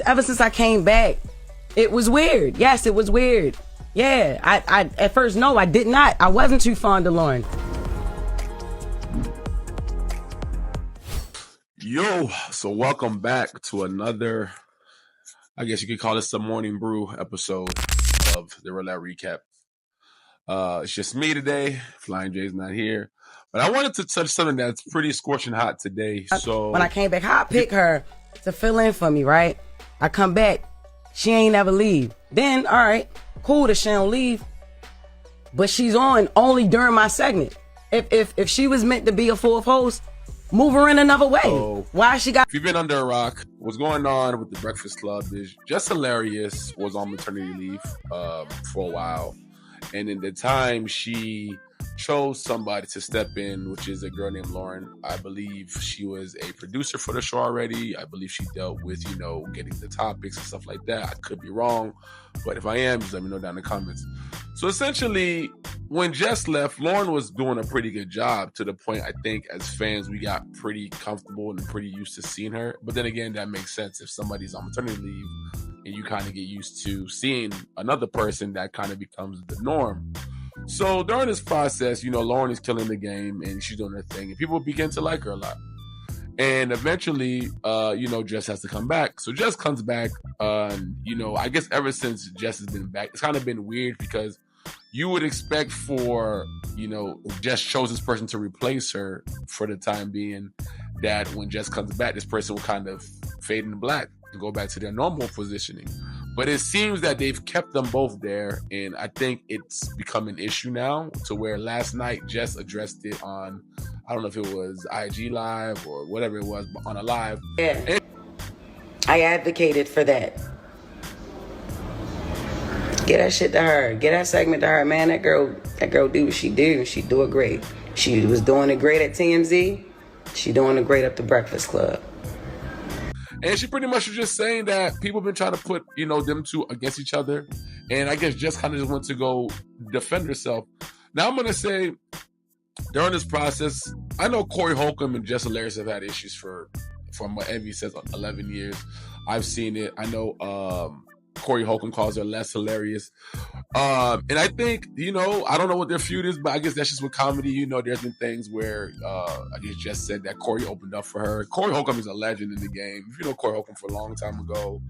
ever since I came back, it was weird. Yes, it was weird. Yeah, I at first, no, I did not. I wasn't too fond of Loren. Yo, so welcome back to another, I guess you could call this the Morning Brew episode of the Roulette Recap. It's just me today. Flying J's not here. But I wanted to touch something that's pretty scorching hot today. So when I came back, I pick her to fill in for me, right? I come back, she ain't never leave. Then, all right, cool that she don't leave, but she's on only during my segment. If she was meant to be a fourth host, move her in another way. So, why she got? If you've been under a rock, what's going on with the Breakfast Club is Jess Hilarious was on maternity leave for a while. And in the time, she chose somebody to step in, which is a girl named Loren. I believe she was a producer for the show already. I believe she dealt with, getting the topics and stuff like that. I could be wrong, but if I am, just let me know down in the comments. So essentially, when Jess left, Loren was doing a pretty good job, to the point, I think, as fans, we got pretty comfortable and pretty used to seeing her. But then again, that makes sense. If somebody's on maternity leave and you kind of get used to seeing another person, that kind of becomes the norm. So during this process, Loren is killing the game and she's doing her thing, and people begin to like her a lot. And eventually, Jess has to come back. So Jess comes back. I guess ever since Jess has been back, it's kind of been weird because you would expect for, if Jess chose this person to replace her for the time being, that when Jess comes back, this person will kind of fade into black and go back to their normal positioning. But it seems that they've kept them both there, and I think it's become an issue now, to where last night Jess addressed it on, I don't know if it was IG Live or whatever it was, but on a live. Yeah, and I advocated for that. Get that shit to her. Get that segment to her, man. That girl do what she do. She do it great. She was doing it great at TMZ. She doing it great at the Breakfast Club. And she pretty much was just saying that people have been trying to put, them two against each other. And I guess Jess kind of just went to go defend herself. Now I'm going to say, during this process, I know Corey Holcomb and Jess Hilarious have had issues from what Envy says, 11 years. I've seen it. I know Corey Holcomb calls her less hilarious. And I think, I don't know what their feud is, but I guess that's just with comedy. There's been things where, I guess Jess said that Corey opened up for her. Corey Holcomb is a legend in the game. If you know Corey Holcomb for a long time ago,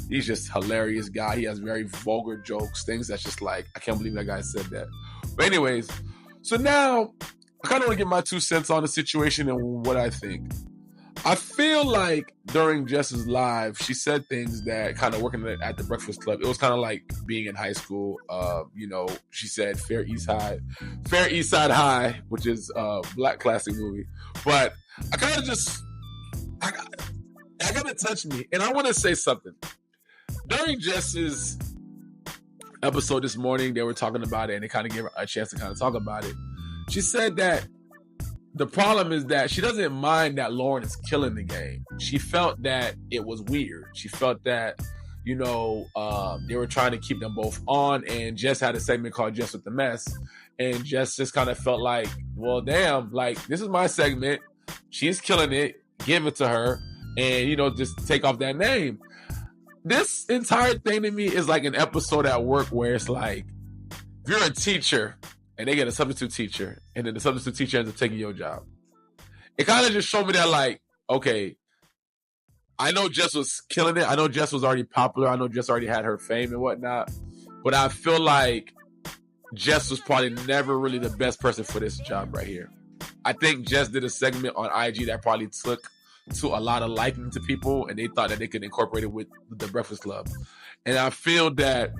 he's just a hilarious guy. He has very vulgar jokes, things that's just like, I can't believe that guy said that. But anyways, so now I kind of want to get my 2 cents on the situation and what I think. I feel like during Jess's live, she said things that kind of working at the Breakfast Club. It was kind of like being in high school. She said Fair East Side High, which is a black classic movie. But I kind of just, I got to touch me. And I want to say something. During Jess's episode this morning, they were talking about it, and they kind of gave her a chance to kind of talk about it. She said that the problem is that she doesn't mind that Loren is killing the game. She felt that it was weird. She felt that, they were trying to keep them both on, and Jess had a segment called Jess with the Mess. And Jess just kind of felt like, well, damn, like, this is my segment. She's killing it. Give it to her. And, just take off that name. This entire thing to me is like an episode at work where it's like, if you're a teacher and they get a substitute teacher, and then the substitute teacher ends up taking your job. It kind of just showed me that, like, okay, I know Jess was killing it. I know Jess was already popular. I know Jess already had her fame and whatnot. But I feel like Jess was probably never really the best person for this job right here. I think Jess did a segment on IG that probably took to a lot of liking to people, and they thought that they could incorporate it with the Breakfast Club. And I feel that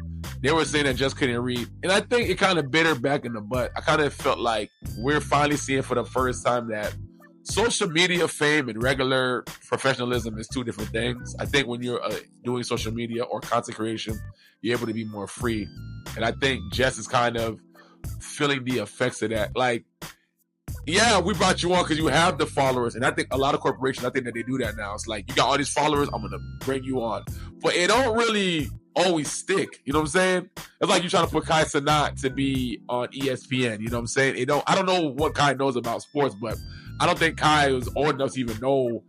they were saying that Jess couldn't read. And I think it kind of bit her back in the butt. I kind of felt like we're finally seeing for the first time that social media fame and regular professionalism is two different things. I think when you're doing social media or content creation, you're able to be more free. And I think Jess is kind of feeling the effects of that. Like, yeah, we brought you on because you have the followers. And I think a lot of corporations, I think that they do that now. It's like, you got all these followers, I'm going to bring you on. But it don't really always stick. You know what I'm saying? It's like you trying to put Kai Cenat to be on ESPN. You know what I'm saying? I don't know what Kai knows about sports, but I don't think Kai was old enough to even know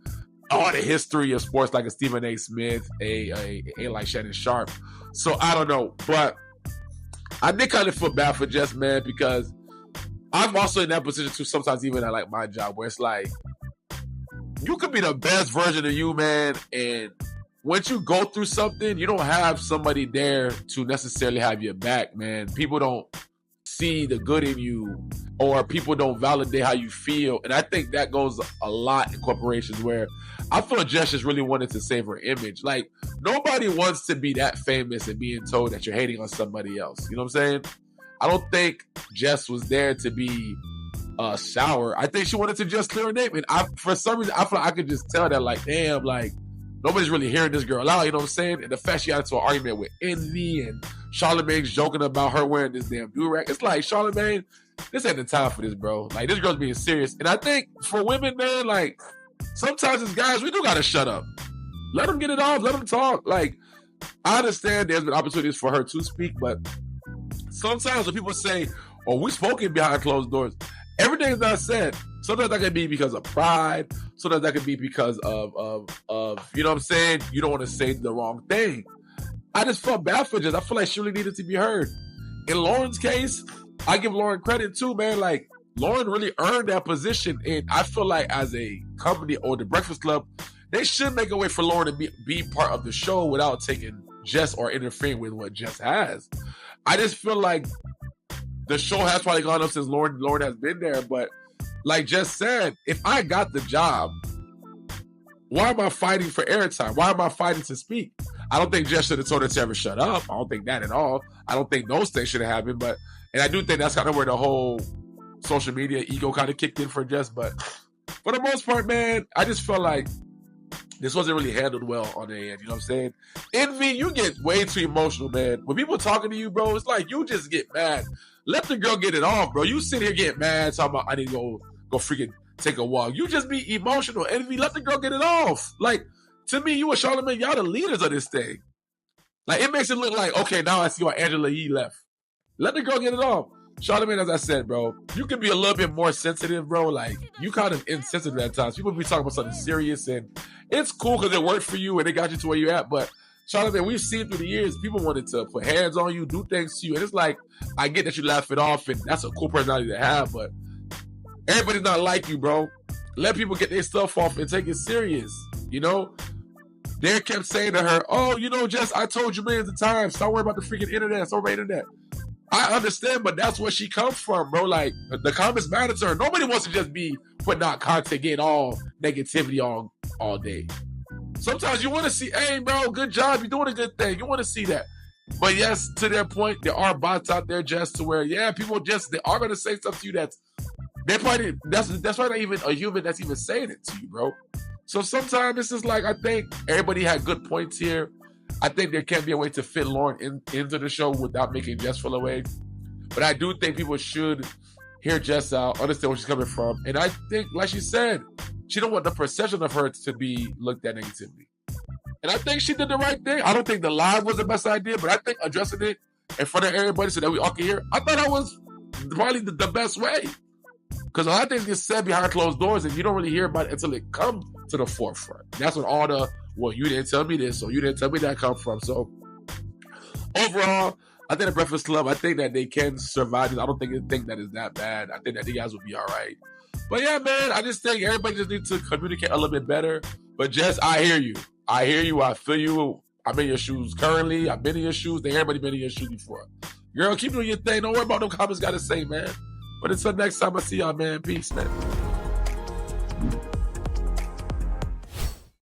all the history of sports like a Stephen A. Smith, a like Shannon Sharp. So I don't know, but I did kind of feel bad for Jess, man, because I'm also in that position too. Sometimes even at like my job, where it's like you could be the best version of you, man, and once you go through something, you don't have somebody there to necessarily have your back, man. People don't see the good in you, or people don't validate how you feel. And I think that goes a lot in corporations, where I feel Jess just really wanted to save her image. Like, nobody wants to be that famous and being told that you're hating on somebody else. You know what I'm saying? I don't think Jess was there to be sour. I think she wanted to just clear her name. And for some reason, I feel like I could just tell that, like, damn, like, nobody's really hearing this girl out, you know what I'm saying? And the fact she got into an argument with Envy and Charlamagne's joking about her wearing this damn do-rag. It's like, Charlamagne, this ain't the time for this, bro. Like, this girl's being serious. And I think for women, man, like, sometimes as guys, we do gotta shut up. Let them get it off. Let them talk. Like, I understand there's been opportunities for her to speak, but sometimes when people say, oh, we spoken behind closed doors, everything's not said. Sometimes that could be because of pride. Sometimes that could be because of you know what I'm saying? You don't want to say the wrong thing. I just felt bad for Jess. I feel like she really needed to be heard. In Loren's case, I give Loren credit too, man. Like, Loren really earned that position. And I feel like as a company or the Breakfast Club, they should make a way for Loren to be part of the show without taking Jess or interfering with what Jess has. I just feel like the show has probably gone up since Loren has been there, but like Jess said, if I got the job, why am I fighting for airtime? Why am I fighting to speak? I don't think Jess should have told her to ever shut up. I don't think that at all. I don't think those things should have happened, and I do think that's kind of where the whole social media ego kind of kicked in for Jess, but for the most part, man, I just felt like this wasn't really handled well on the end, you know what I'm saying? Envy, you get way too emotional, man. When people talking to you, bro, it's like you just get mad. Let the girl get it off, bro. You sit here getting mad, talking about I need to go freaking take a walk. You just be emotional. Envy, let the girl get it off. Like, to me, you and Charlamagne, y'all the leaders of this thing. Like, it makes it look like, okay, now I see why Angela Yee left. Let the girl get it off. Charlamagne, as I said, bro, you can be a little bit more sensitive, bro. Like, you kind of insensitive at times. People be talking about something serious, and it's cool because it worked for you and it got you to where you're at. But Charlamagne, we've seen through the years, people wanted to put hands on you, do things to you. And it's like, I get that you laugh it off, and that's a cool personality to have, but everybody's not like you, bro. Let people get their stuff off and take it serious, you know? They kept saying to her, oh, you know, Jess, I told you millions of times, stop worrying about the freaking internet, stop worrying about the internet. I understand, but that's where she comes from, bro. Like, the comments matter to her. Nobody wants to just be putting out content, getting all negativity all day. Sometimes you want to see, hey, bro, good job. You're doing a good thing. You want to see that. But yes, to their point, there are bots out there just to where, yeah, people just, they are going to say stuff to you that's probably not even a human that's even saying it to you, bro. So sometimes this is like, I think everybody had good points here. I think there can be a way to fit Loren into the show without making Jess feel away. But I do think people should hear Jess out, understand where she's coming from. And I think, like she said, she don't want the perception of her to be looked at negatively. And I think she did the right thing. I don't think the live was the best idea, but I think addressing it in front of everybody so that we all can hear, I thought that was probably the best way. Because a lot of things get said behind closed doors and you don't really hear about it until it comes to the forefront. That's when all the, well, you didn't tell me this or you didn't tell me that come from. So overall, I think the Breakfast Club, I think that they can survive this. I don't think that is that bad. I think that you guys will be all right. But yeah, man, I just think everybody just needs to communicate a little bit better. But Jess, I hear you. I hear you. I feel you. I'm in your shoes currently. I've been in your shoes. Everybody been in your shoes before. Girl, keep doing your thing. Don't worry about no comments got to say, man. But until next time, I see y'all, man. Peace, man.